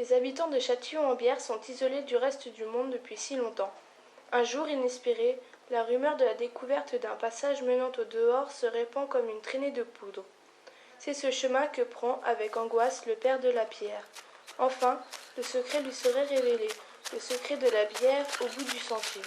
Les habitants de Châtillon-en-Bière sont isolés du reste du monde depuis si longtemps. Un jour inespéré, la rumeur de la découverte d'un passage menant au dehors se répand comme une traînée de poudre. C'est ce chemin que prend, avec angoisse, le père de la Pierre. Enfin, le secret lui serait révélé, le secret de la bière au bout du sentier.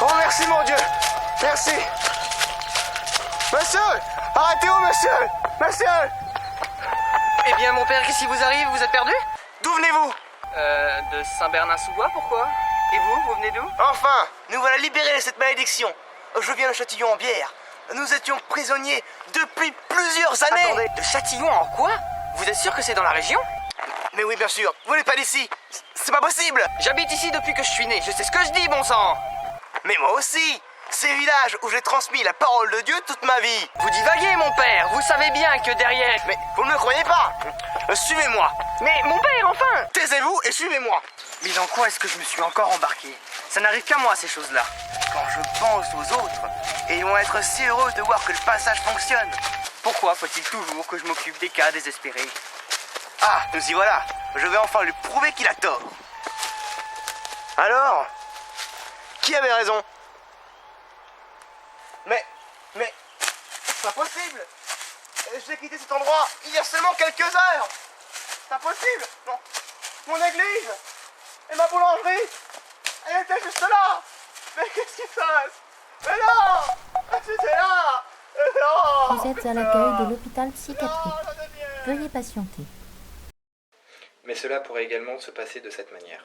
Oh merci mon Dieu, merci. Monsieur, arrêtez-vous monsieur, monsieur. Eh bien mon père, qu'est-ce qui vous arrive? Vous êtes perdu? D'où venez-vous? De Saint-Bernard-sous-Bois, pourquoi? Et vous venez d'où? Enfin, nous voilà libérés de cette malédiction. Je viens de Châtillon-en-Bière. Nous étions prisonniers depuis plusieurs années. Attendez, de Châtillon en quoi? Vous êtes sûr que c'est dans la région? Mais oui bien sûr, vous n'êtes pas d'ici. C'est pas possible. J'habite ici depuis que je suis né, je sais ce que je dis, bon sang. Mais moi aussi. C'est le village où j'ai transmis la parole de Dieu toute ma vie. Vous divaguez mon père, vous savez bien que derrière... Mais vous ne me croyez pas. Suivez-moi. Mais mon père, enfin! Taisez-vous et suivez-moi. Mais dans quoi est-ce que je me suis encore embarqué? Ça n'arrive qu'à moi ces choses-là. Quand je pense aux autres, et ils vont être si heureux de voir que le passage fonctionne. Pourquoi faut-il toujours que je m'occupe des cas désespérés? Ah, nous y voilà. Je vais enfin lui prouver qu'il a tort. Alors, qui avait raison? Mais, c'est pas possible. J'ai quitté cet endroit il y a seulement quelques heures. C'est impossible. Non. Mon église et ma boulangerie, elle était juste là. Mais qu'est-ce qui se passe? Mais non, c'était là. Non. Vous êtes à l'accueil de l'hôpital psychiatrique. Veuillez patienter. Mais cela pourrait également se passer de cette manière.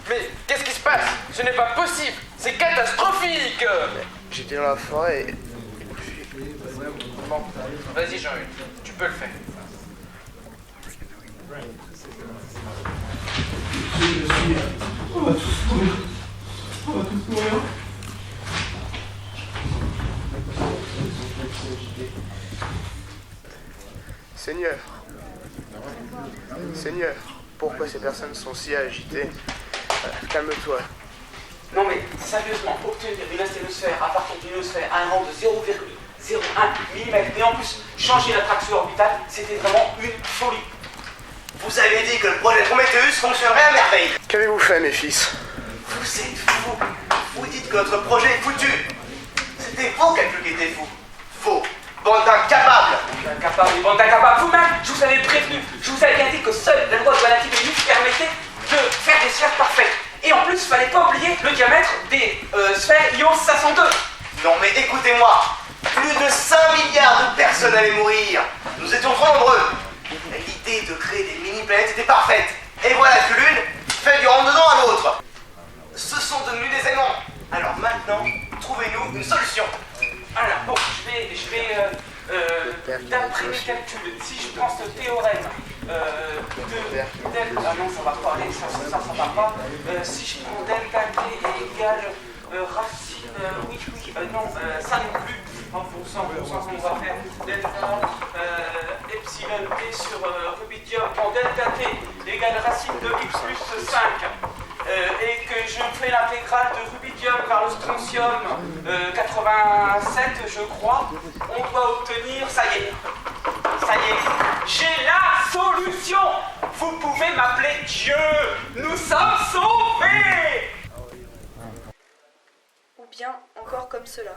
Mais qu'est-ce qui se passe? Ce n'est pas possible! C'est catastrophique! J'étais dans la forêt et... Bon, vas-y Jean-Hugues, tu peux le faire. Seigneur, Seigneur, pourquoi ces personnes sont si agitées? Calme-toi. Non mais, sérieusement, obtenir une asténosphère à partir d'une ionosphère à un rang de 0,01 mm et en plus changer la traction orbitale, c'était vraiment une folie. Vous avez dit que le projet Prometheus fonctionnerait à merveille. Qu'avez-vous fait, mes fils? Vous êtes fous. Vous dites que notre projet est foutu. C'était vos calculs qui étaient fous. Faux. Bande d'incapables. Bande d'incapables. Vous-même, je vous avais prévenu. Je vous avais bien dit que seule la loi de Valentine permettait de faire des sphères parfaites. Et en plus, il ne fallait pas oublier le diamètre des sphères IO 502. Non mais écoutez-moi. Plus de 5 milliards de personnes allaient mourir. Nous étions trop nombreux. L'idée de créer des mini-planètes était parfaite. Et voilà que l'une fait du rentre-dedans à l'autre. Ce sont devenus des aimants. Alors maintenant, trouvez-nous une solution. Alors bon, je vais d'après mes calculs, si je prends ce théorème ah non, ça va pas aller, ça va pas. Si je prends delta t égale racine, non, ça non plus. En fonction, on va faire delta epsilon t sur rubidium en delta t égale racine de x plus 5. Et que je fais l'intégrale de rubidium par le strontium 87, je crois, on doit obtenir, ça y est, j'ai la solution. Vous pouvez m'appeler Dieu. Nous sommes sauvés. Ou bien encore comme cela.